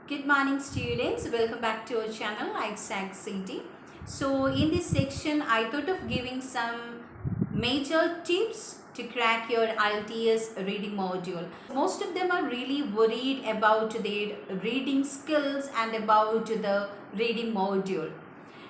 Good morning students, welcome back to our channel Ach'z. So in this section I thought of giving some major tips to crack your IELTS reading module. Most of them are really worried about their reading skills and about the reading module.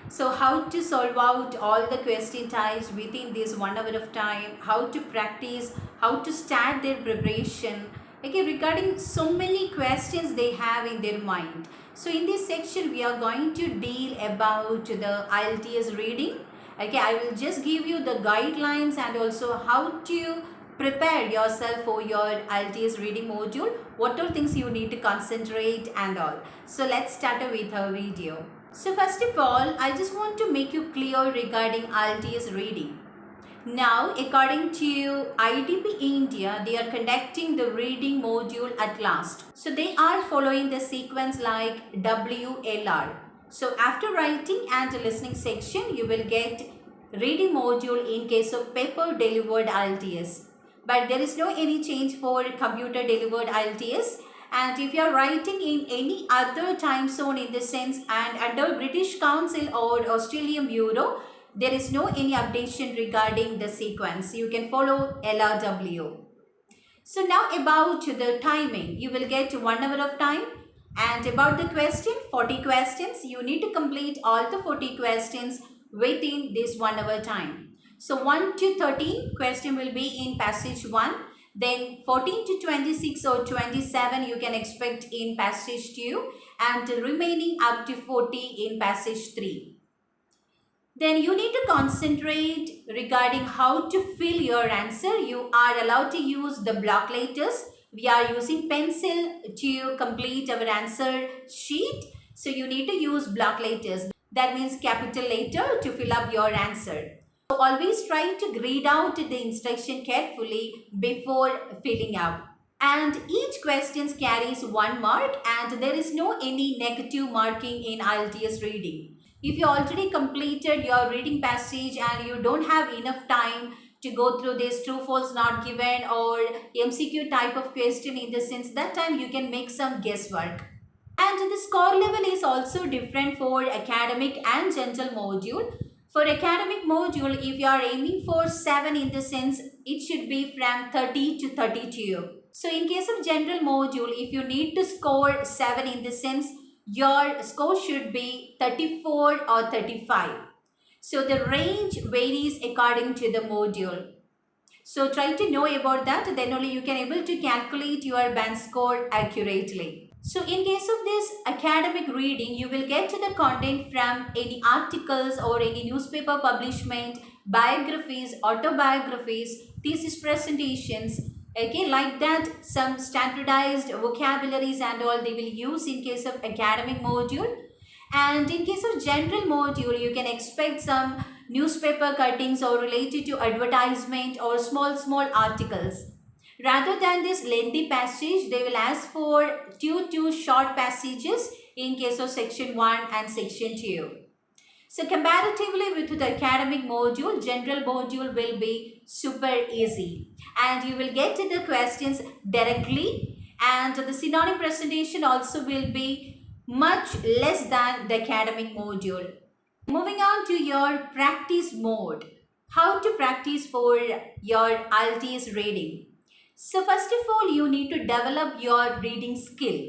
So how to solve out all the question types within this 1 hour of time, how to practice, how to start their preparation. Okay, regarding so many questions they have in their mind. So in this section we are going to deal about the IELTS reading. Okay, I will just give you the guidelines and also how to prepare yourself for your IELTS reading module, what all things you need to concentrate and all. So let's start with our video. So first of all, I just want to make you clear regarding IELTS reading. Now, according to IDP India, they are conducting the reading module at last. So they are following the sequence like WLR. So after writing and listening section, you will get reading module in case of paper delivered IELTS. But there is no any change for computer delivered IELTS. And if you are writing in any other time zone in the sense and under British Council or Australian Bureau, there is no any updation regarding the sequence. You can follow LRW. So now about the timing, you will get 1 hour of time. And about the question, 40 questions. You need to complete all the 40 questions within this 1 hour time. So 1 to 13 question will be in passage 1. Then 14 to 26 or 27 you can expect in passage 2 and remaining up to 40 in passage 3. Then you need to concentrate regarding how to fill your answer. You are allowed to use the block letters. We are using pencil to complete our answer sheet. So you need to use block letters. That means capital letter to fill up your answer. So always try to read out the instruction carefully before filling up. And each question carries 1 mark and there is no any negative marking in IELTS reading. If you already completed your reading passage and you don't have enough time to go through this true false not given or MCQ type of question in the sense, that time you can make some guesswork. And the score level is also different for academic and general module. For academic module, if you are aiming for 7 in the sense, it should be from 30 to 32. So in case of general module, if you need to score 7 in the sense, your score should be 34 or 35. So the range varies according to the module. So try to know about that, then only you can able to calculate your band score accurately. So in case of this academic reading, you will get to the content from any articles or any newspaper publishment, biographies, autobiographies, thesis presentations, okay, like that. Some standardized vocabularies and all they will use in case of academic module. And in case of general module, you can expect some newspaper cuttings or related to advertisement or small articles. Rather than this lengthy passage, they will ask for two short passages in case of section 1 and section 2. So comparatively with the academic module, general module will be super easy. And you will get to the questions directly. And the synonym presentation also will be much less than the academic module. Moving on to your practice mode. How to practice for your IELTS reading. So first of all, you need to develop your reading skill.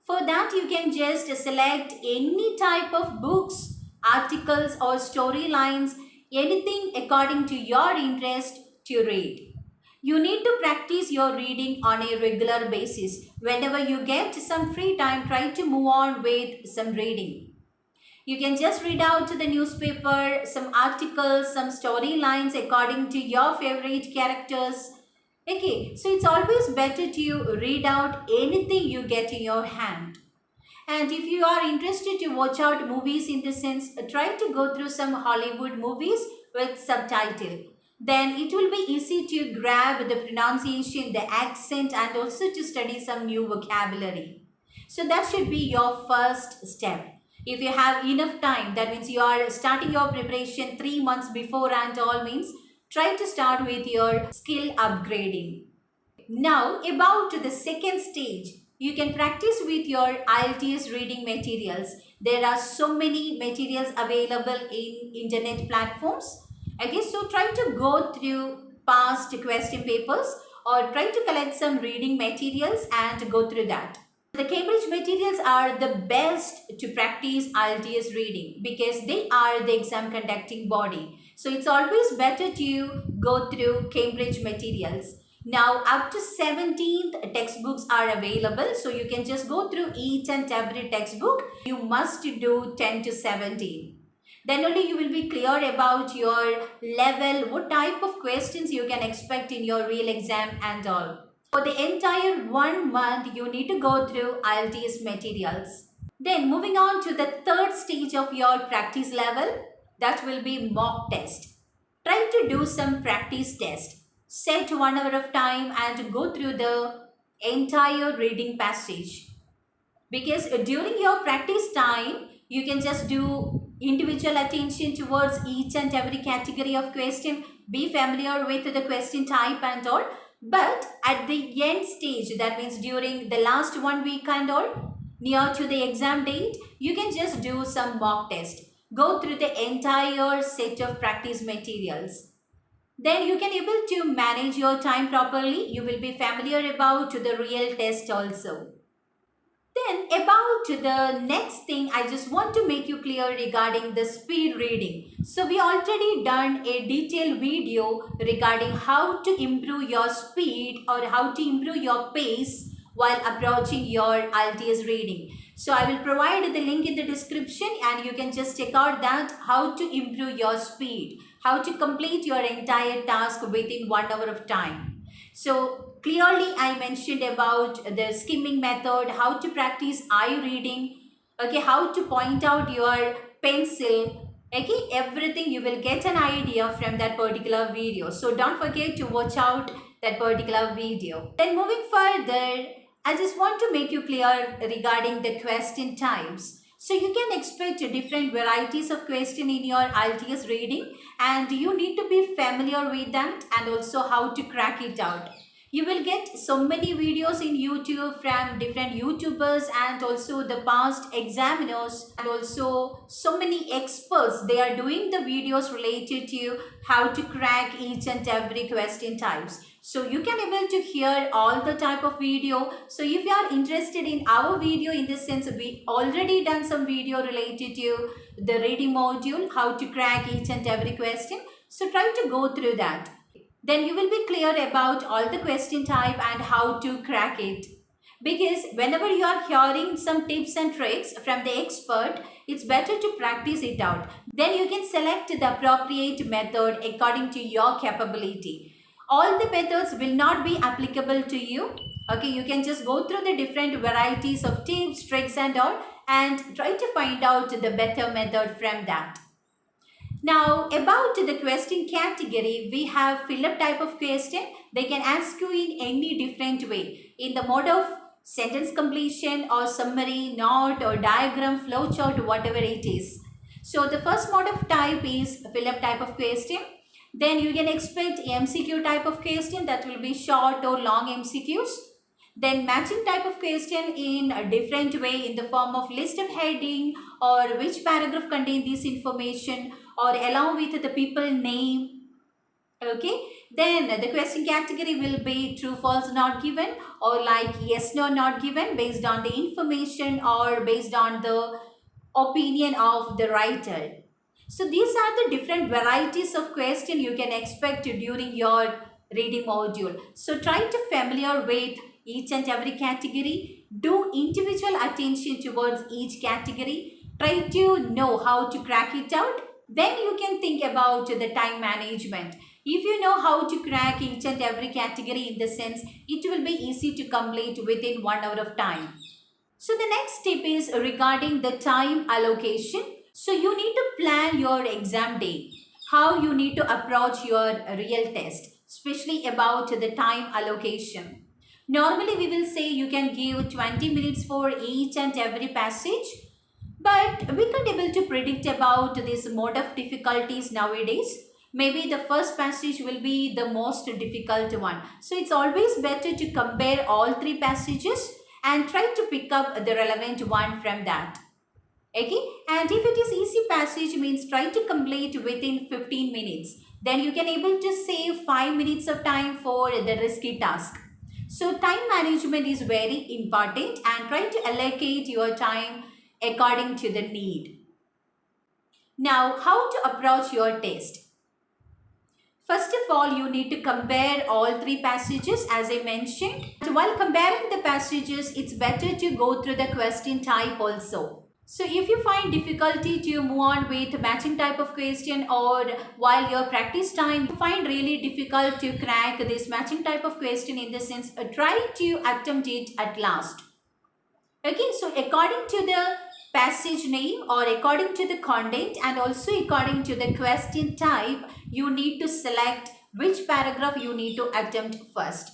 For that, you can just select any type of books, articles or storylines, anything according to your interest to read. You need to practice your reading on a regular basis. Whenever you get some free time, try to move on with some reading. You can just read out the newspaper, some articles, some storylines according to your favorite characters. Okay, so it's always better to read out anything you get in your hand. And if you are interested to watch out movies in the sense, try to go through some Hollywood movies with subtitle. Then it will be easy to grab the pronunciation, the accent and also to study some new vocabulary. So that should be your first step. If you have enough time, that means you are starting your preparation 3 months before and all means, try to start with your skill upgrading. Now about the second stage, you can practice with your IELTS reading materials. There are so many materials available in internet platforms. Okay, so try to go through past question papers or try to collect some reading materials and go through that. The Cambridge materials are the best to practice IELTS reading because they are the exam conducting body. So it's always better to go through Cambridge materials. Now up to 17th textbooks are available. So you can just go through each and every textbook. You must do 10 to 17. Then only you will be clear about your level, what type of questions you can expect in your real exam and all. For the entire 1 month, you need to go through IELTS materials. Then moving on to the third stage of your practice level, that will be mock test. Try to do some practice test. Set 1 hour of time and go through the entire reading passage. Because during your practice time, you can just do individual attention towards each and every category of question. Be familiar with the question type and all. But at the end stage, that means during the last 1 week and all, near to the exam date, you can just do some mock test. Go through the entire set of practice materials. Then you can able to manage your time properly. You will be familiar about the real test also. Then about the next thing, I just want to make you clear regarding the speed reading. So we already done a detailed video regarding how to improve your speed or how to improve your pace while approaching your IELTS reading. So I will provide the link in the description and you can just check out that how to improve your speed, how to complete your entire task within 1 hour of time. So clearly I mentioned about the skimming method, how to practice eye reading, okay, how to point out your pencil, okay, everything you will get an idea from that particular video. So don't forget to watch out that particular video. Then moving further, I just want to make you clear regarding the question types. So you can expect different varieties of question in your IELTS reading and you need to be familiar with that and also how to crack it out. You will get so many videos in YouTube from different YouTubers and also the past examiners and also so many experts. They are doing the videos related to how to crack each and every question types. So you can able to hear all the type of video. So if you are interested in our video, in this sense, we already done some video related to the reading module, how to crack each and every question. So try to go through that. Then you will be clear about all the question type and how to crack it. Because whenever you are hearing some tips and tricks from the expert, it's better to practice it out. Then you can select the appropriate method according to your capability. All the methods will not be applicable to you. Okay, you can just go through the different varieties of tips, tricks and all and try to find out the better method from that. Now about the question category, we have fill-up type of question. They can ask you in any different way. In the mode of sentence completion or summary, note or diagram, flowchart, whatever it is. So the first mode of type is fill-up type of question. Then you can expect MCQ type of question, that will be short or long MCQs. Then matching type of question in a different way in the form of list of heading or which paragraph contain this information or along with the people name. Okay, then the question category will be true, false, not given or like yes, no, not given based on the information or based on the opinion of the writer. So these are the different varieties of question you can expect during your reading module. So try to familiar with each and every category. Do individual attention towards each category. Try to know how to crack it out. Then you can think about the time management. If you know how to crack each and every category in the sense, it will be easy to complete within 1 hour of time. So the next tip is regarding the time allocation. So you need to plan your exam day, how you need to approach your real test, especially about the time allocation. Normally we will say you can give 20 minutes for each and every passage, but we can't able to predict about this mode of difficulties nowadays. Maybe the first passage will be the most difficult one. So it's always better to compare all 3 passages and try to pick up the relevant one from that. Okay, and if it is easy passage means try to complete within 15 minutes. Then you can able to save 5 minutes of time for the risky task. So time management is very important and try to allocate your time according to the need. Now, how to approach your test? First of all, you need to compare all three passages as I mentioned. So while comparing the passages, it's better to go through the question type also. So if you find difficulty to move on with matching type of question, or while your practice time you find really difficult to crack this matching type of question, in the sense try to attempt it at last. Okay, so according to the passage name or according to the content and also according to the question type, you need to select which paragraph you need to attempt first.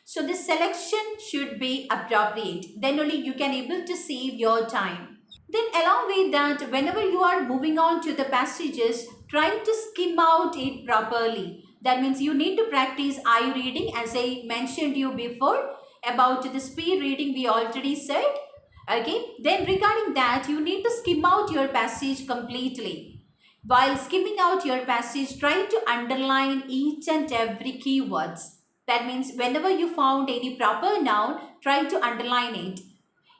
So the selection should be appropriate. Then only you can able to save your time. Then along with that, whenever you are moving on to the passages, try to skim out it properly. That means you need to practice eye reading, as I mentioned you before. About the speed reading we already said. Okay, then regarding that, you need to skim out your passage completely. While skimming out your passage, try to underline each and every keywords. That means whenever you found any proper noun, try to underline it.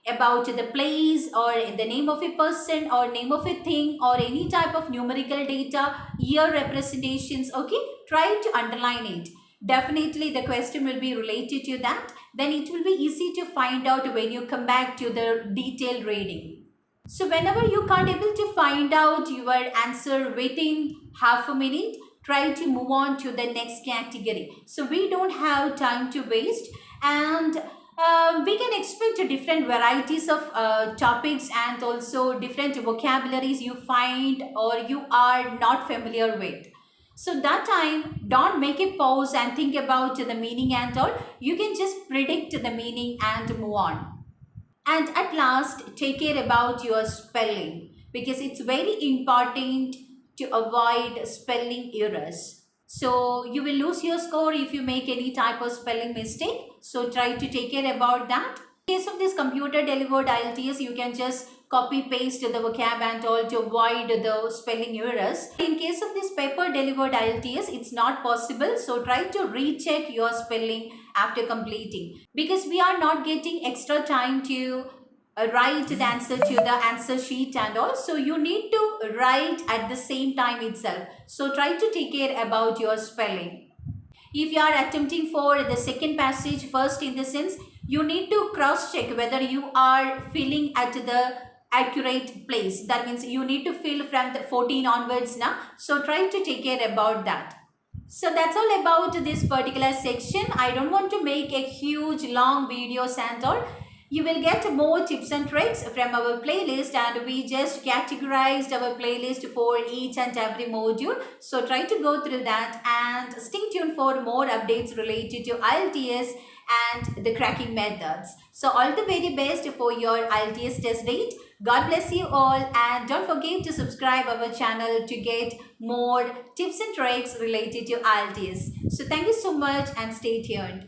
About the place or the name of a person or name of a thing or any type of numerical data, year representations, okay, try to underline it. Definitely the question will be related to that. Then it will be easy to find out when you come back to the detailed reading. So whenever you can't able to find out your answer within half a minute, try to move on to the next category. So we don't have time to waste, and we can expect different varieties of topics and also different vocabularies you find or you are not familiar with. So that time, don't make a pause and think about the meaning and all. You can just predict the meaning and move on. And at last, take care about your spelling, because it's very important to avoid spelling errors. So you will lose your score if you make any type of spelling mistake. So try to take care about that. In case of this computer delivered IELTS, you can just copy paste the vocab and all to avoid the spelling errors. In case of this paper delivered IELTS, it's not possible. So try to recheck your spelling after completing, because we are not getting extra time to write the answer to the answer sheet and all. So you need to write at the same time itself. So try to take care about your spelling. If you are attempting for the second passage first, in the sense you need to cross check whether you are filling at the accurate place. That means you need to fill from the 14 onwards now. So try to take care about that. So that's all about this particular section. I don't want to make a huge long videos and all. You will get more tips and tricks from our playlist, and we just categorized our playlist for each and every module. So try to go through that and stay tuned for more updates related to IELTS and the cracking methods. So all the very best for your IELTS test date. God bless you all, and don't forget to subscribe our channel to get more tips and tricks related to IELTS. So thank you so much and stay tuned.